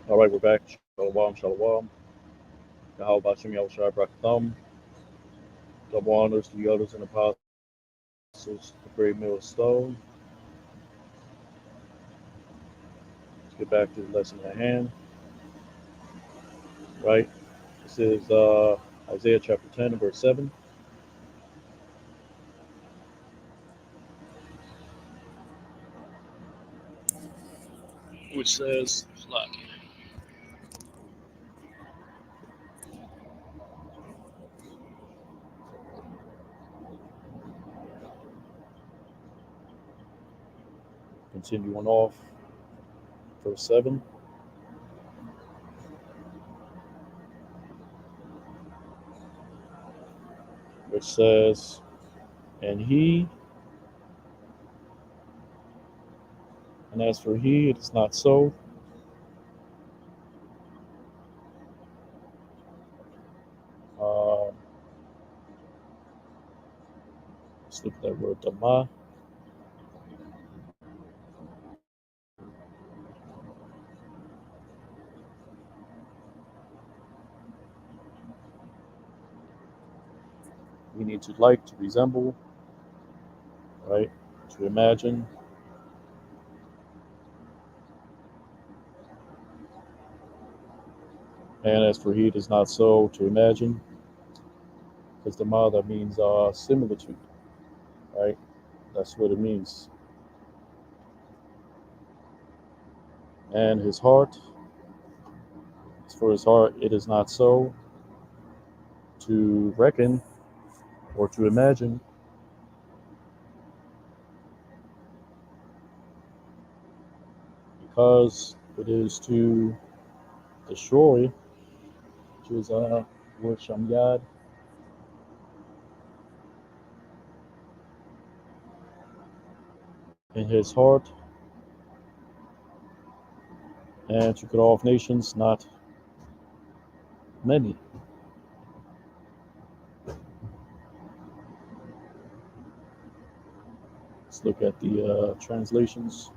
All right, we're back. Shalom, shalom. Yahweh Bashem Yahushua Brakatham. Double honors to the elders and apostles, the great millstone. Let's get back to the lesson at hand. Right? This is Isaiah chapter 10 and verse 7, which says, continuing off, verse 7, which says, And he, and as for he, it is not so. Uh, let's look at that word, Dama. We need to like, to resemble, right? To imagine. And as for he, it is not so, to imagine. Because the ma that means similitude, right? That's what it means. And his heart, as for his heart, it is not so, to reckon or to imagine, because it is to destroy, which is word shamyad, in his heart, and to cut off nations, not many. Let's look at the translations,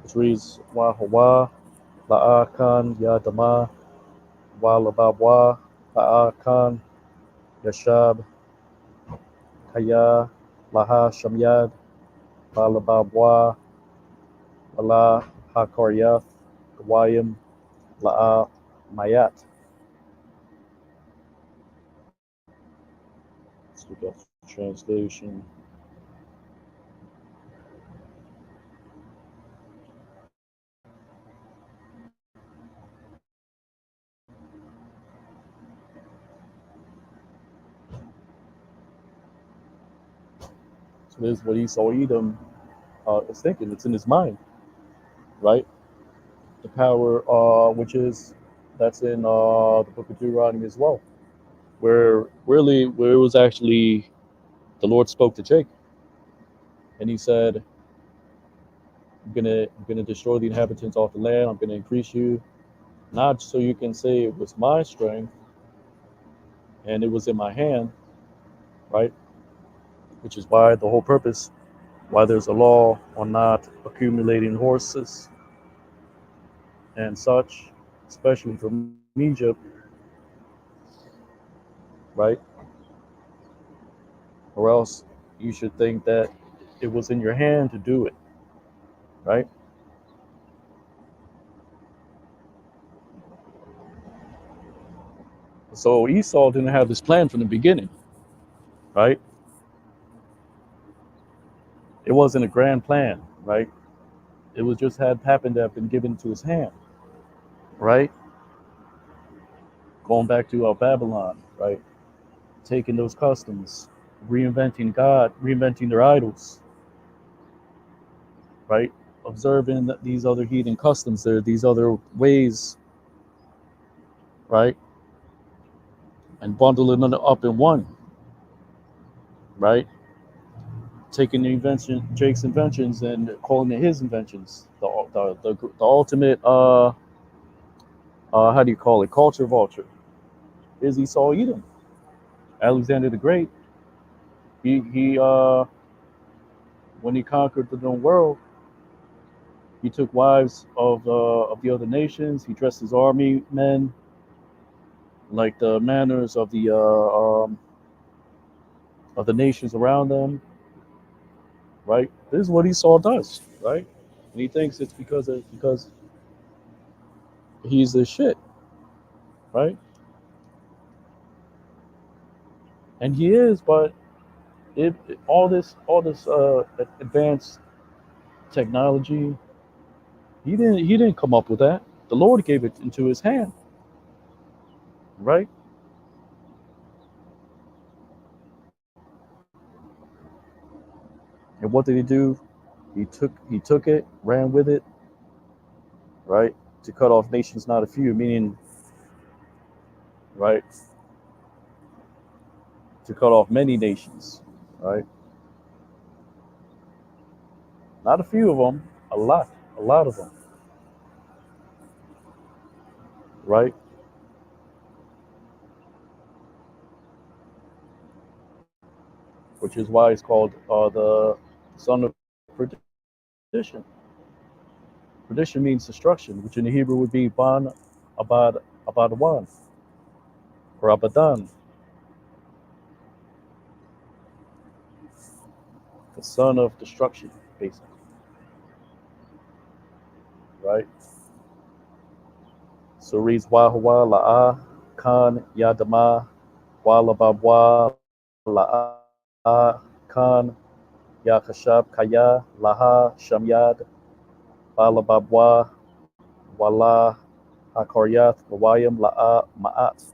which reads Wa Hawa La'akan Yadama Wa Lababwa La'akan Yashab Kaya Laha Shamyad Wa Lababwa Wala HaKaryath Gawayim La'a Mayat. Let's look at the translation. So this is what Esau Edom is thinking. It's in his mind, right? The power, which is that's in the book of Deuteronomy as well, where it was actually the Lord spoke to Jacob, and He said, I'm gonna destroy the inhabitants off the land. I'm gonna increase you, not so you can say it was my strength and it was in my hand, right? Which is why the whole purpose, why there's a law on not accumulating horses and such, especially from Egypt, right? Or else you should think that it was in your hand to do it, right? So Esau didn't have this plan from the beginning, right? It wasn't a grand plan, right? It was just had happened to have been given to his hand, right? Going back to Babylon, right? Taking those customs, reinventing God, reinventing their idols, right? Observing these other heathen customs, there, these other ways, right? And bundling them up in one, right? Taking the invention, Jake's inventions, and calling it his inventions. The ultimate, how do you call it? Culture vulture. Is Esau Edom. Alexander the Great. He when he conquered the known world, He took wives of the other nations. He dressed his army men like the manners of the nations around them. Right. This is what Esau does. Right. And he thinks it's because he's the shit. Right. And he is, but all this advanced technology, he didn't come up with that. The Lord gave it into his hand, right? And what did he do? He took it, ran with it, right? To cut off nations, not a few, meaning, right? To cut off many nations, right? Not a few of them, a lot of them, right? Which is why it's called the son of perdition. Perdition means destruction, which in the Hebrew would be ban abadawan or abadan, the son of destruction, basically, right? So it reads Wahawa La'a Khan Yadama Walababwa La'a Khan Yakashab Kaya Laha Shamyad Balababwa Wala Hakaryath Wawayam La'a Ma'at.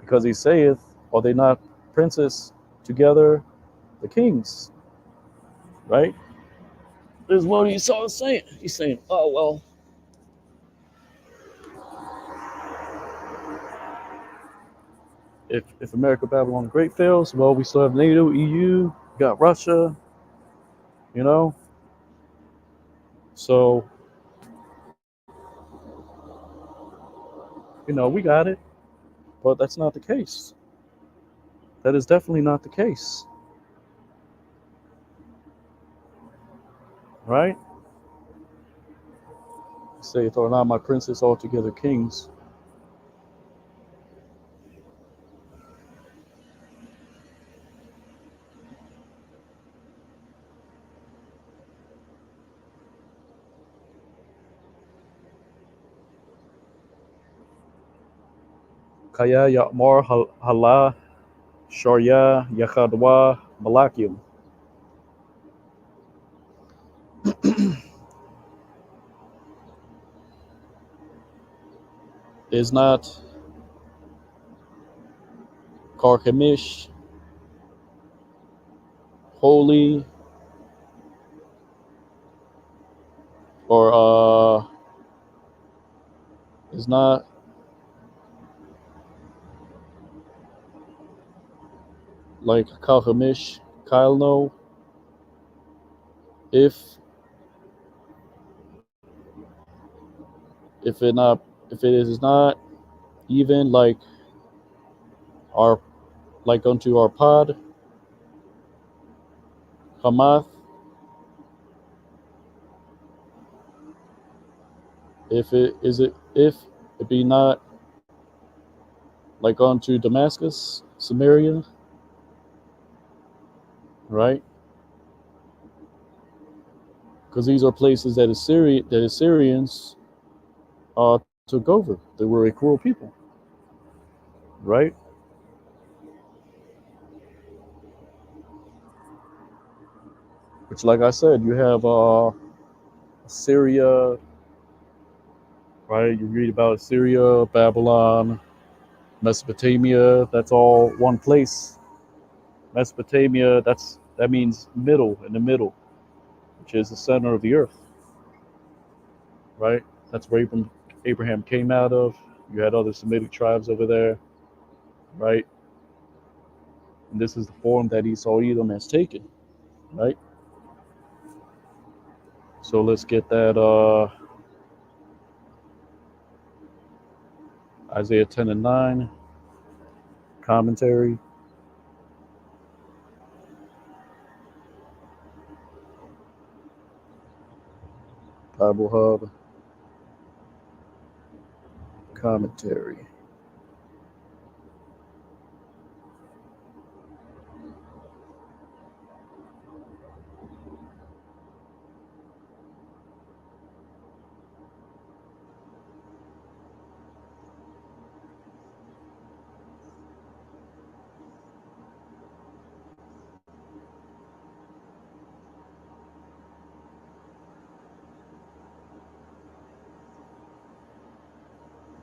Because he saith, are they not princes together, the kings, right? This is what Esau is saying. He's saying, oh, well, if America, Babylon the Great fails, well, we still have NATO, EU, got Russia, you know? So, we got it. But that's not the case. That is definitely not the case, right? Say, are not my princes altogether kings? Kaya Ya'mar Hala Sharia Yachadwa Malakim is not Karkemish holy, or is not like Kalhamish Kailno, if if it not if it is not even our like unto our pod Hamath, if it be not like unto Damascus, Samaria, right? Because these are places that Assyrians took over. They were a cruel people, right? Which, like I said, you have Syria, right? You read about Syria, Babylon, Mesopotamia. That's all one place. Mesopotamia. That means middle, in the middle, which is the center of the earth, right? That's where Abraham came out of. You had other Semitic tribes over there, right? And this is the form that Esau Edom has taken, right? So let's get that Isaiah 10 and 9 commentary. Bible Hub commentary.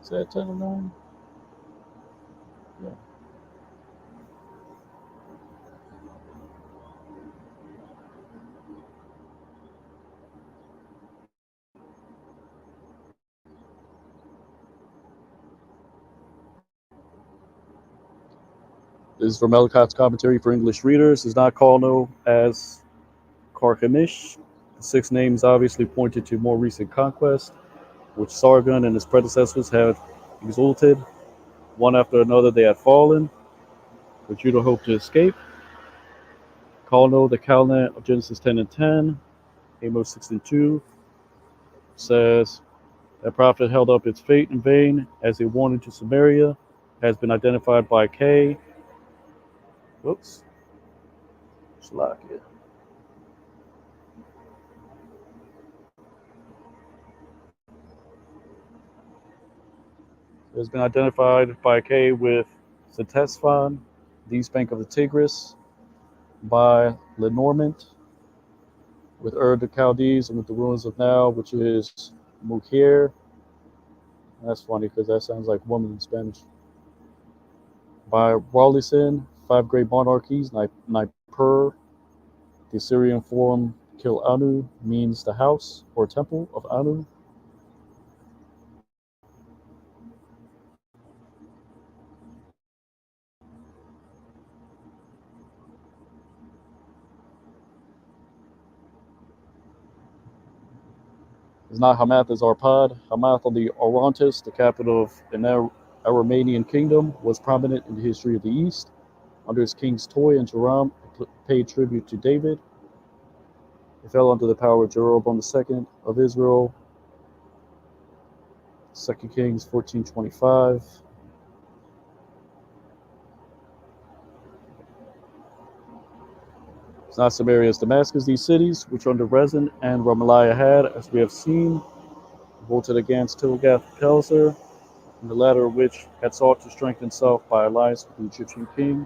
Is that 10 or 9? Yeah. This is from Ellicott's commentary for English readers. It's not called no as Carchemish. The 6 names obviously pointed to more recent conquest, which Sargon and his predecessors had exalted. One after another they had fallen, but Judah hoped to escape. Kalno, the Calnet of Genesis 10 and 10, Amos 6 and 2, says, that prophet held up its fate in vain as a warning to Samaria, has been identified by K. Whoops. Slakia. It has been identified by K with Ctesiphon, the east bank of the Tigris, by Lenormant, with Ur the Chaldees, and with the ruins of now, which is Mukir. That's funny because that sounds like woman in Spanish. By Rawlinson, 5 great monarchies, Nippur. The Assyrian form Kil Anu means the house or temple of Anu. It's not Hamath as Arpad. Hamath on the Orontes, the capital of an Aromanian kingdom, was prominent in the history of the East. Under his kings Toy and Joram, paid tribute to David. It fell under the power of Jeroboam II of Israel. 2 Kings 14:25. It's not Samaria as Damascus. These cities, which under Rezin and Ramaliah had, as we have seen, revolted against Tilgath-Pilser, and the latter of which had sought to strengthen itself by alliance with the Egyptian king,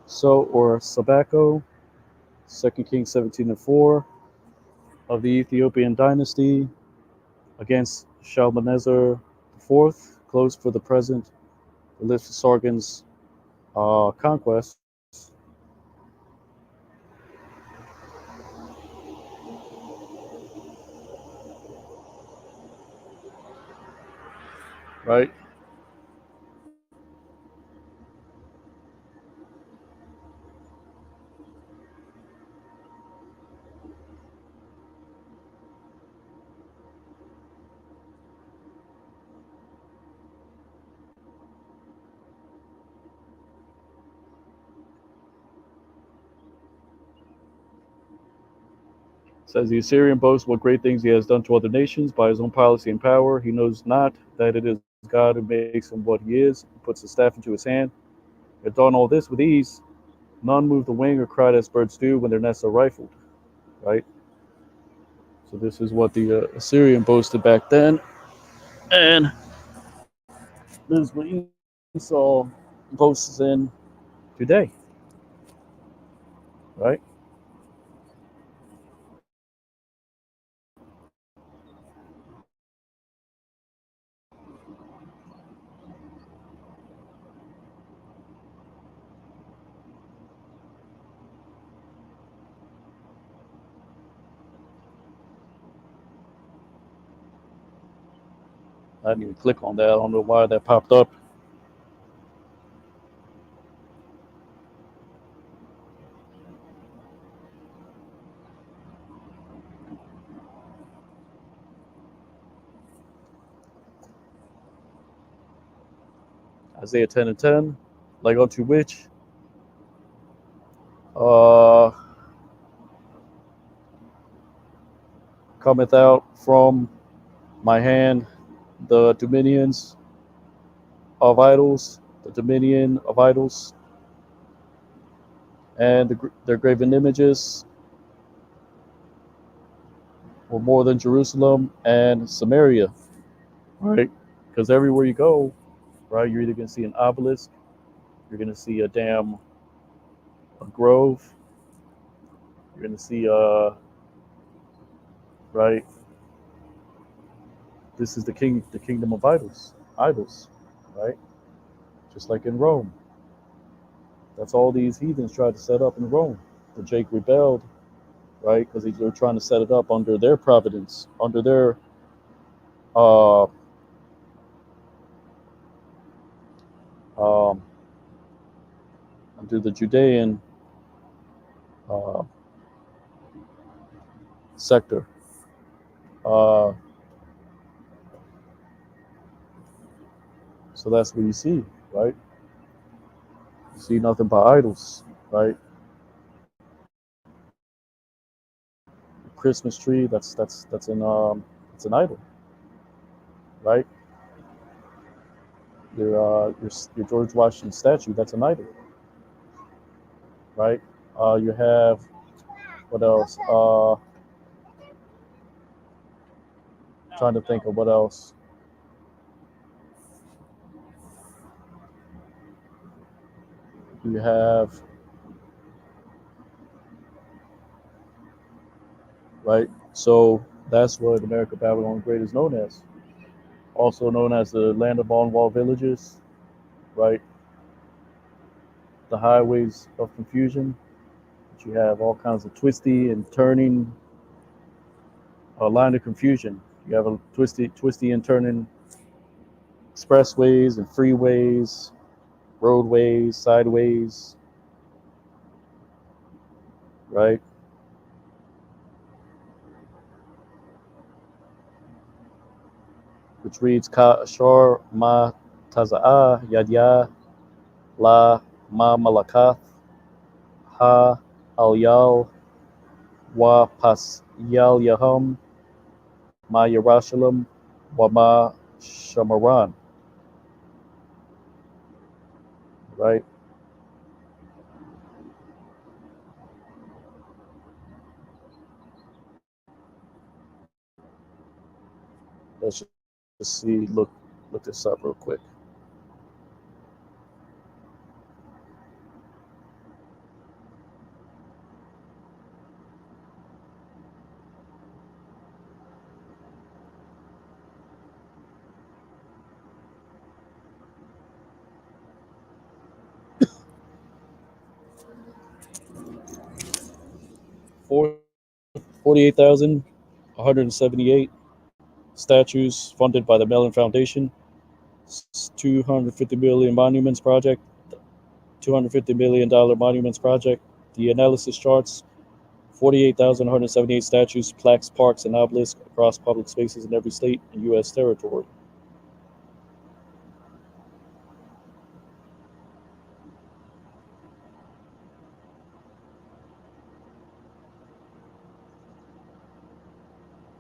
So or Sabaco, 2 Kings 17 and 4, of the Ethiopian dynasty, against Shalmaneser IV, closed for the present the list of Sargon's conquests. Right? Says the Assyrian boasts what great things he has done to other nations by his own policy and power. He knows not that it is God who makes him what he is, and puts the staff into his hand. He had done all this with ease. None moved a wing or cried as birds do when their nests are rifled. Right? So this is what the Assyrian boasted back then. And this is what Esau boasts in today. Right? I didn't even click on that. I don't know why that popped up. Isaiah 10 and 10, like unto which cometh out from my hand the dominions of idols, the dominion of idols, and their graven images were more than Jerusalem and Samaria, right? Because everywhere you go, right, you're either going to see an obelisk, you're going to see a grove, you're going to see right. This is the kingdom of idols, right? Just like in Rome. That's all these heathens tried to set up in Rome. The Jake rebelled, right? Because they were trying to set it up under their providence, under their uh, um, under the Judean uh, sector. Uh, so that's what you see, right? You see nothing but idols, right? Christmas tree, it's an idol, right? Your George Washington statue, that's an idol, right? You have what else? Trying to think of what else. You have right. So that's what America Babylon the Great is known as. Also known as the land of on-wall villages, right? The highways of confusion. But you have all kinds of twisty and turning line of confusion. You have a twisty and turning expressways and freeways, roadways, sideways, right? Which reads Ka Ashar Ma Taza'ah Yadya La Ma Malakath Ha Al Yal Wa Pas Yal Yahum Ma Yerushalayim Wa Ma Shamaran, right? Let's just see, look this up real quick. Four 48,178 statues funded by the Mellon Foundation, 250 million monuments project, $250 million monuments project. The analysis charts 48,178 statues, plaques, parks, and obelisks across public spaces in every state and U.S. territory.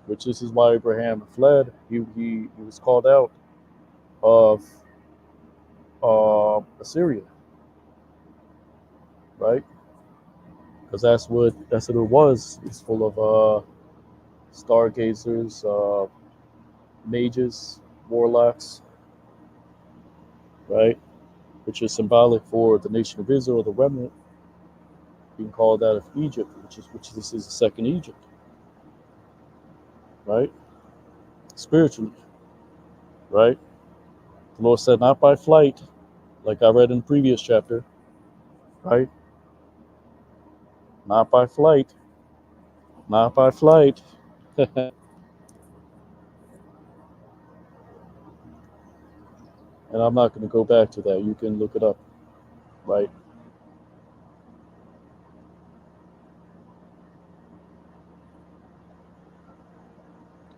Which this is why Abraham fled. He was called out of Assyria, right? Because that's what it was. It's full of stargazers, mages, warlocks, right? Which is symbolic for the nation of Israel, the remnant, being called out of Egypt, which this is the second Egypt, right? Spiritually, right? The Lord said, not by flight, like I read in the previous chapter, right? Not by flight, not by flight. And I'm not going to go back to that. You can look it up, right?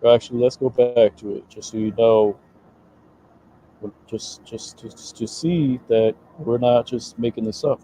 Or actually, let's go back to it, just so you know, just to see that we're not just making this up.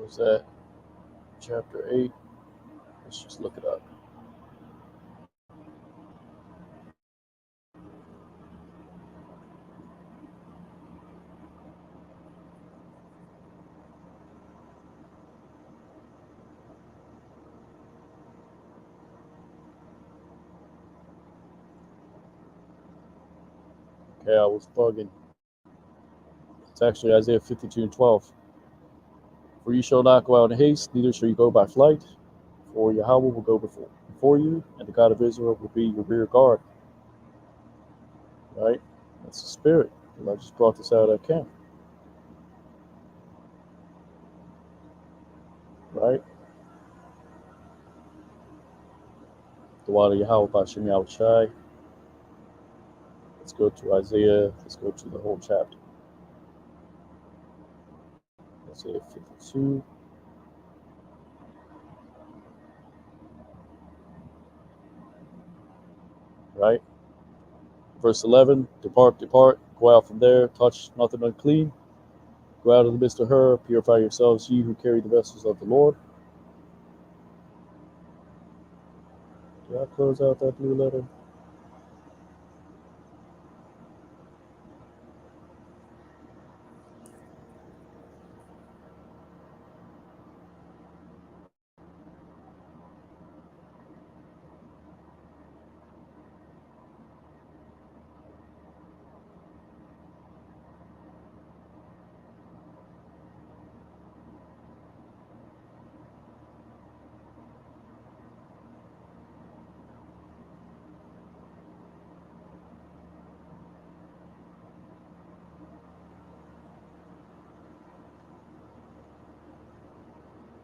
Was that chapter 8? Let's just look it up. Okay, I was bugging. It's actually Isaiah 52:12. For you shall not go out in haste, neither shall you go by flight, for Yahweh will go before you, and the God of Israel will be your rear guard. Right? That's the spirit. And I just brought this out at camp. Right? The water Yahweh Bashem Yahushai. Let's go to Isaiah. Let's go to the whole chapter. Isaiah 52. Right? Verse 11. Depart, depart, go out from there, touch nothing unclean. Go out of the midst of her, purify yourselves, ye who carry the vessels of the Lord. Did I close out that blue letter?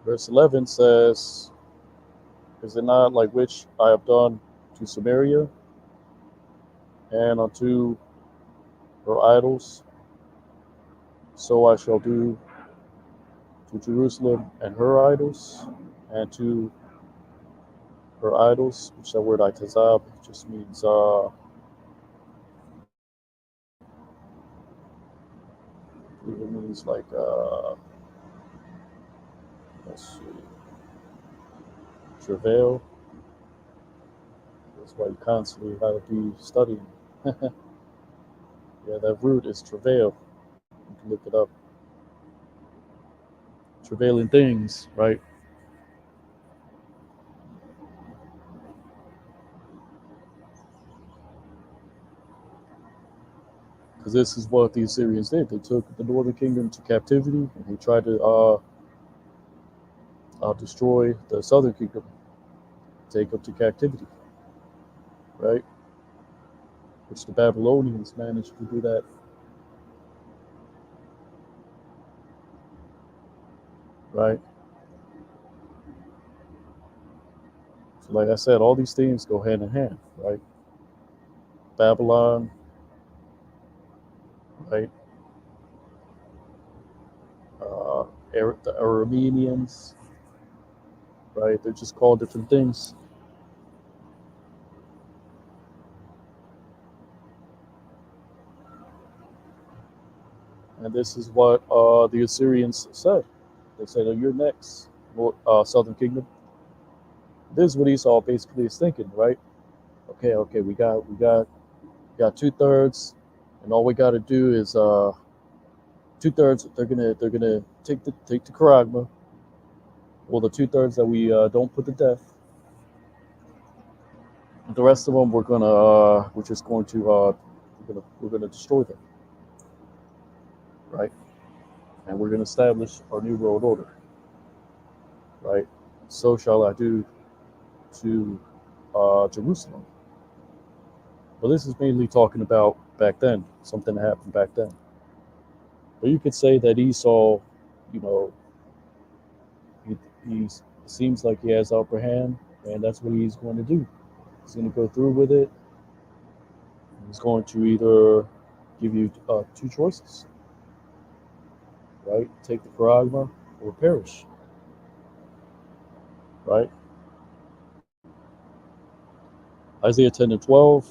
Verse 11 says, is it not like which I have done to Samaria and unto her idols? So I shall do to Jerusalem and her idols, and to her idols, which that word itazab just means it means like let's see, travail. That's why you constantly have to be studying. Yeah, that root is travail. You can look it up. Travailing things, right? Because this is what the Assyrians did. They took the northern kingdom to captivity, and they tried to destroy the southern kingdom, take up to captivity, right? Which the Babylonians managed to do that, right? So, like I said, all these things go hand in hand, right? Babylon, right? Uh, the Arameans, right? They're just called different things. And this is what the Assyrians said. They said, "Oh, you're next, Southern Kingdom." This is what Esau basically is thinking, right? Okay, we got 2/3, and all we got to do is 2/3. They're gonna take the Karagma. Well, the 2/3 that we don't put to death, the rest of them we're just going to we're gonna destroy them, right? And we're gonna establish our new world order, right? So shall I do to Jerusalem. But this is mainly talking about back then, something that happened back then. But you could say that Esau, you know, he seems like he has upper hand, and that's what he's going to do. He's going to go through with it. He's going to either give you two choices, right? Take the paragma or perish, right? Isaiah 10 and 12.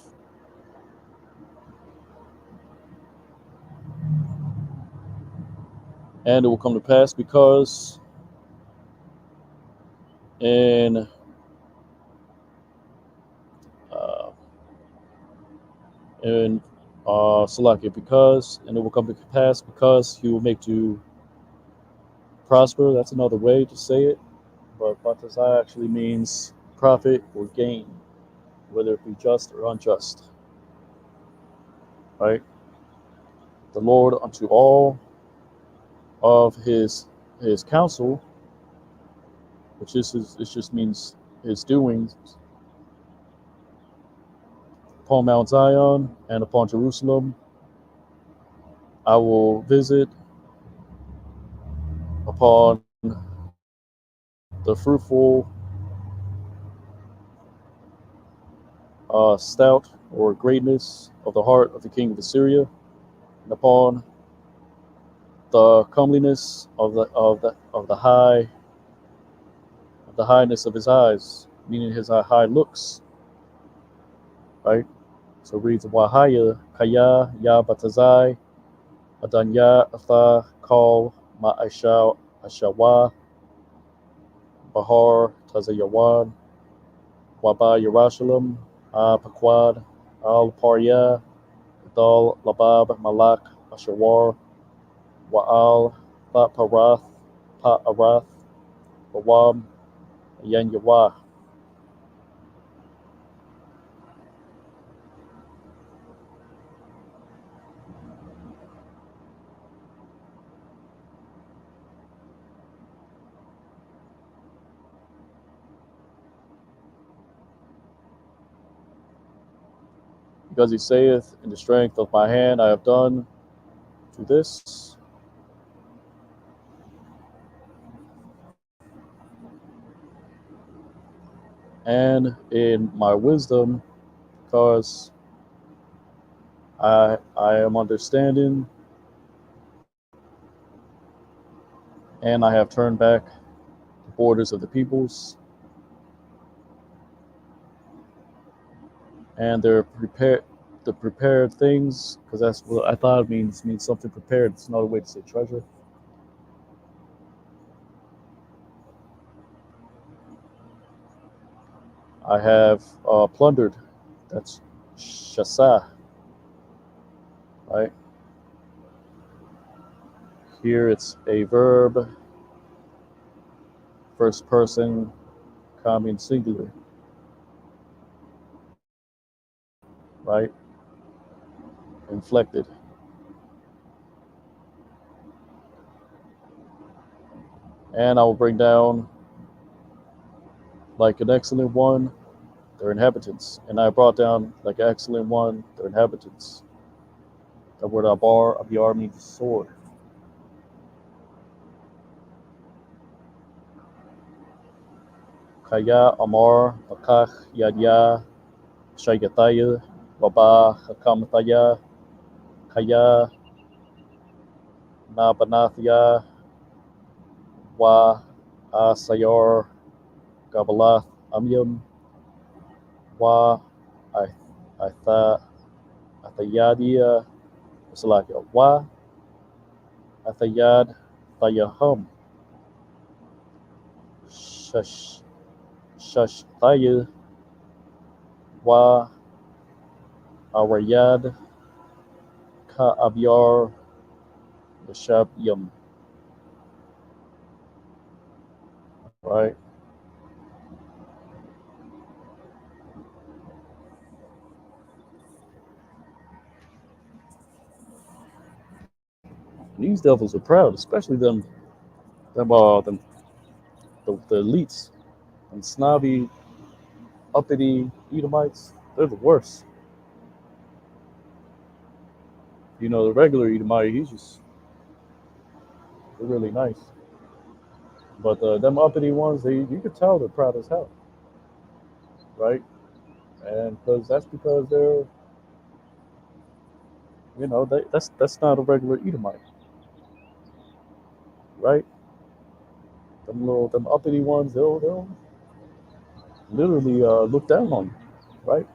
And it will come to pass because And uh, and Salakia, because, and it will come to pass because he will make you prosper. That's another way to say it. But Batazai actually means profit or gain, whether it be just or unjust. Right? The Lord unto all of his counsel, which is his, it just means his doings, upon Mount Zion and upon Jerusalem, I will visit upon the fruitful stout or greatness of the heart of the king of Assyria, and upon the comeliness of the highness of his eyes, meaning his high looks, right? So it reads Wahaya Kaya Ya Batazai Adanya Atha Kal Ma'aisha Ashawa Bahar Tazayawan Waba Yerushalayim Paquad Al Parya Dal Labab Malak Ashawar Wa'al Parath Arath Bawam Yan Yawah. Because he saith, in the strength of my hand I have done to this, and in my wisdom, because I am understanding, and I have turned back the borders of the peoples, and the prepared things, because that's what I thought it means something prepared. It's another way to say treasure. I have plundered. That's shasa, right? Here it's a verb, first person, common singular, right? Inflected. And I will bring down like an excellent one their inhabitants. And I brought down like an excellent one their inhabitants. The word abar means sword. Kaya Amar Bakach Yadya Shayataya Baba Hakamataya Kaya Nabanathya Wa Asayor Gabalath Amyam Wa Atha Athayadia Salakia Wa Athayad Thayahum Shash Shashtaya Wa Awayad Ka Abyar Yam, right? And these devils are proud, especially them the elites, and snobby, uppity Edomites. They're the worst. You know, the regular Edomite, they're really nice. But them uppity ones, you could tell they're proud as hell, right? And because they're, that's not a regular Edomite, right? Them uppity ones, they'll literally look down on you, right?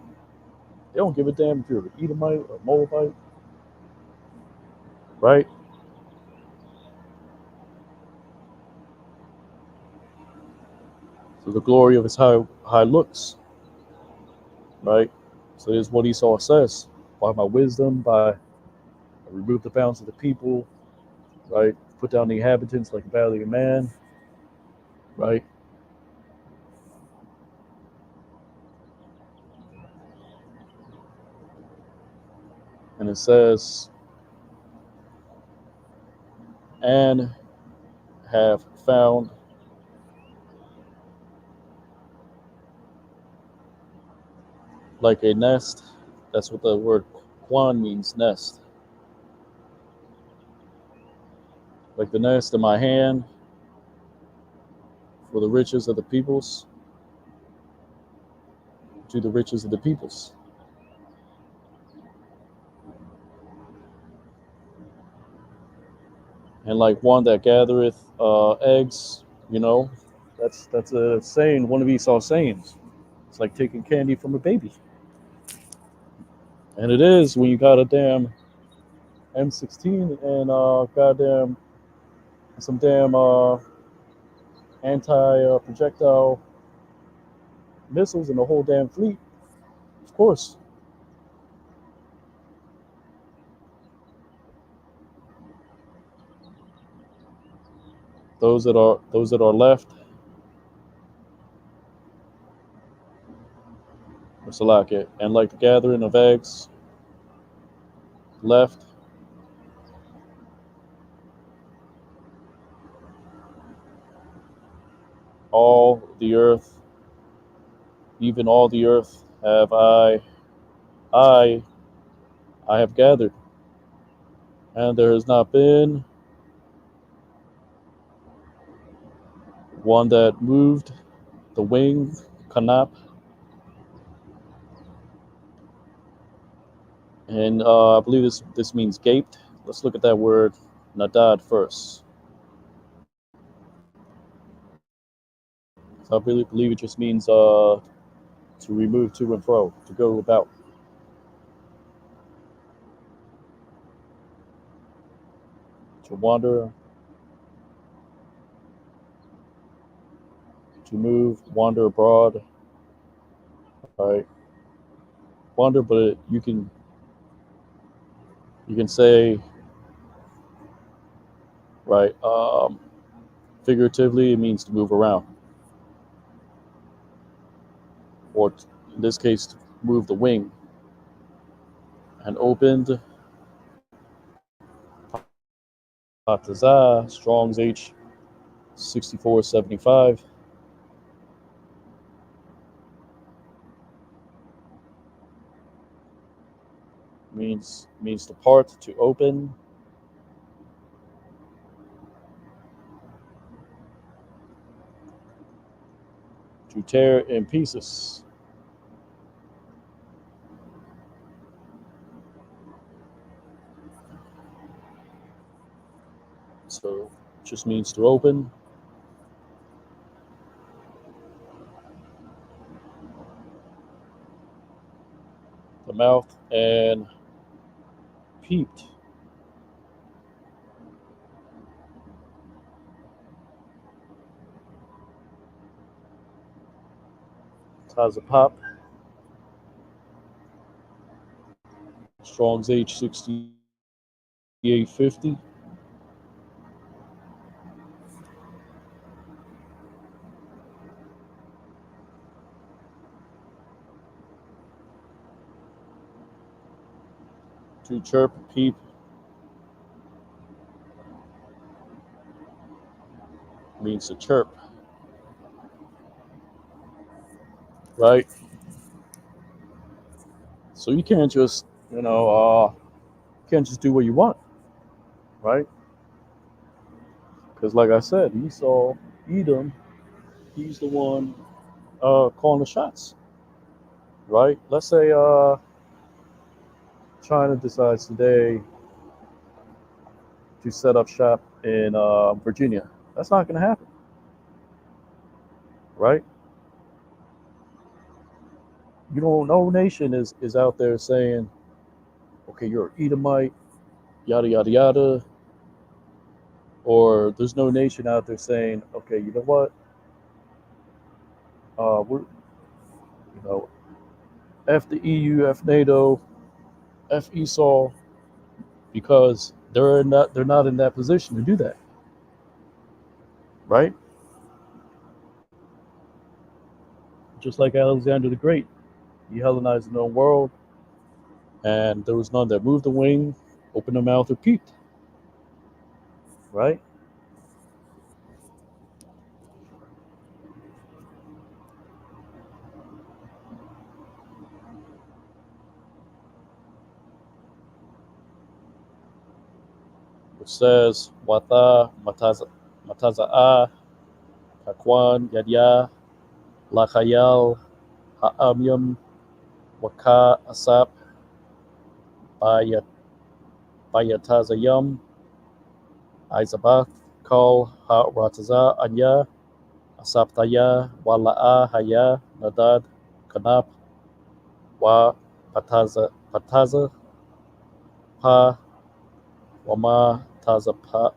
They don't give a damn if you're an Edomite or Moabite, right? for the glory of his high looks, right? So here's what Esau says: by my wisdom, by I remove the bounds of the people, right? Put down the inhabitants like a valley of man, right? And it says, and have found like a nest. That's what the word Kwan means, nest. Like the nest in my hand for the riches of the peoples, to the riches of the peoples. And like one that gathereth eggs, you know, that's a saying, one of Esau's sayings. It's like taking candy from a baby. And it is when you got a damn M16 and goddamn some damn anti projectile missiles and the whole damn fleet. Of course, those that are left, Salaki, and like the gathering of eggs left, all the earth, even all the earth have I, I have gathered, and there has not been one that moved the wing, kanap, and I believe this means gaped. Let's look at that word, nadad, first. So I really believe it just means to remove to and fro, to go about, to wander, to move, wander abroad, right? Wander, but you can say, right? Figuratively, it means to move around, or in this case, to move the wing. And opened, Patazah, Strong's H 6475, means to part, to open, to tear in pieces. So it just means to open. The mouth and peeped. Tazapop, Strong's H 6850. To chirp, peep, means to chirp, right? So you can't just, can't just do what you want, right? Because like I said, Esau, Edom, he's the one calling the shots, right? Let's say China decides today to set up shop in Virginia. That's not going to happen, right? You don't. No nation is out there saying, okay, you're an Edomite, yada yada yada, or there's no nation out there saying, okay, you know what? We're, F the EU, F NATO, F Esau, because they're not in that position to do that, right? Just like Alexander the Great, he Hellenized the known world, and there was none that moved the wing, opened their mouth, or peeped, right? Which says, Wata Mataza'a Kakwan Yadya Lachayal Ha'amyam Waka Asap Bayatazayam Aizabath Kal Ha'rataza Anya Asaptaya Wala'a Haya Nadad Kanap Wa Pataza Pa Wama Tazapa.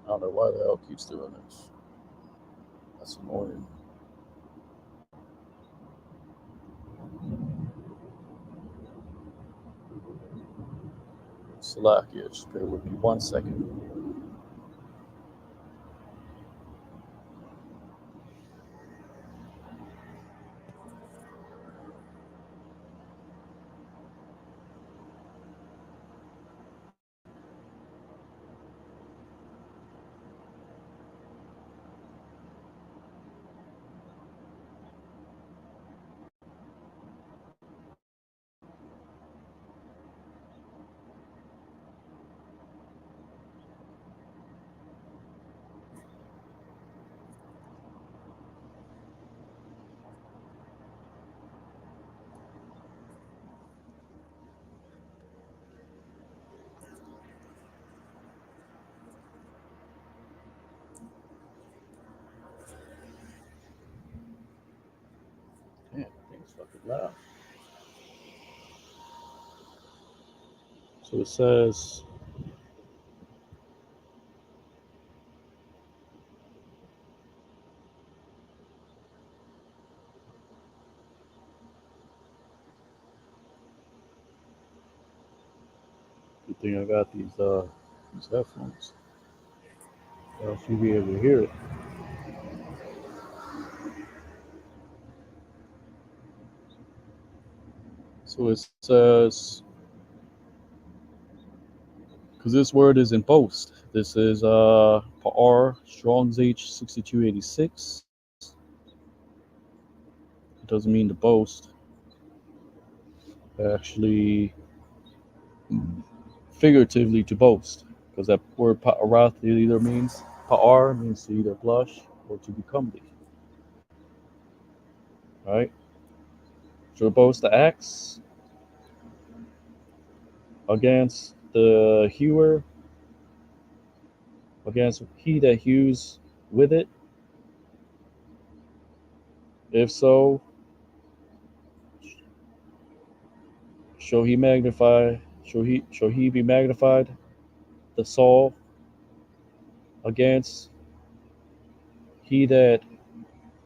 I don't know why the hell it keeps doing this. That's annoying. Salakia, just bear with me 1 second. Damn, thing's fucking loud. So it says, good thing I got these headphones. Else you'll be able to hear it. So it says, because this word is in boast. This is Pa'ar, Strong's H6286. It doesn't mean to boast. Actually, figuratively to boast, because that word Pa'arath either means, Pa'ar means to either blush or to be comely. Right? To boast the axe against the hewer, against he that hews with it. If so, shall he be magnified, the saw against he that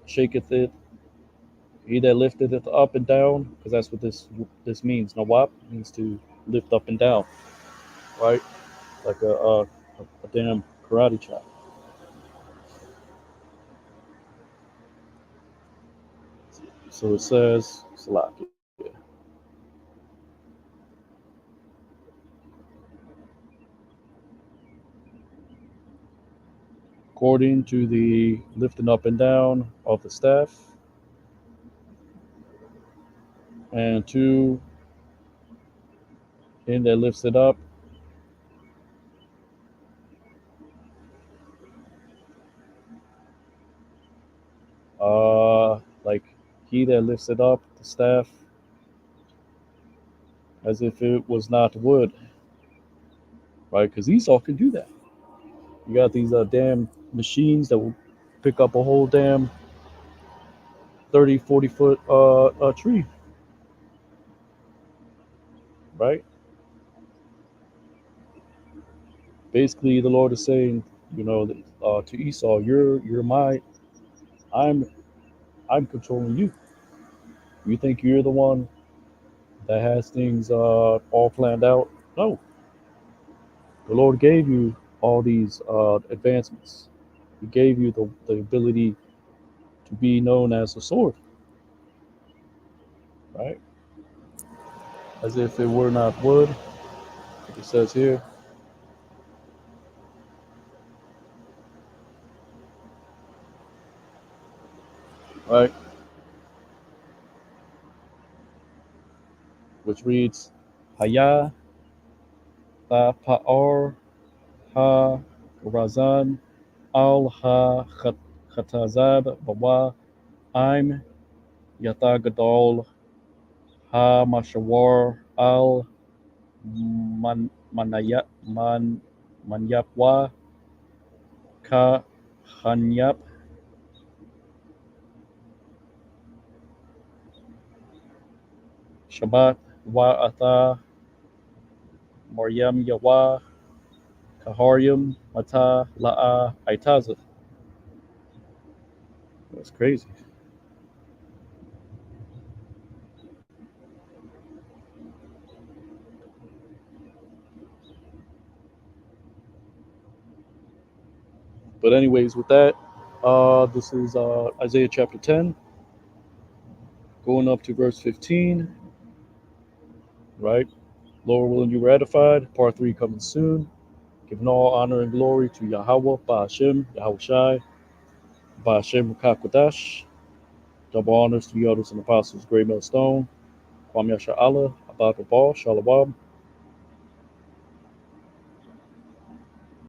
shaketh it, he that lifteth it up and down, because that's what this means. Nawab means to lift up and down, right? Like a damn karate chop. So it says, Salaki. According to the lifting up and down of the staff, and two, him that lifts it up, like he that lifts it up, the staff, as if it was not wood, right? Because Esau can do that. You got these damn machines that will pick up a whole damn 30, 40 foot tree, right? Basically, the Lord is saying, to Esau, you're my, I'm I'm controlling you. You think you're the one that has things all planned out? No, the Lord gave you all these advancements. He gave you the ability to be known as a sword, right? As if it were not wood. It says here, right, which reads, Haya ta pa'or ha razan al ha khatazab bawa I'm yata gadol ha mashawar al manayat manyapwa ka hanyap Shabbat wa ata Maryam yawa kaharyam mata la'a aitaza. That's crazy. But anyways, with that, this is Isaiah chapter 10, going up to verse 15, right? Lord willing, you ratified. Part 3 coming soon. Giving all honor and glory to Yahweh, Ba'ashem, Yahweh Shai, Ba'ashem Kakwadash. Double honors to the elders and apostles, Great Millstone, Kwam Yasha Allah, Abba Babal, Shalom,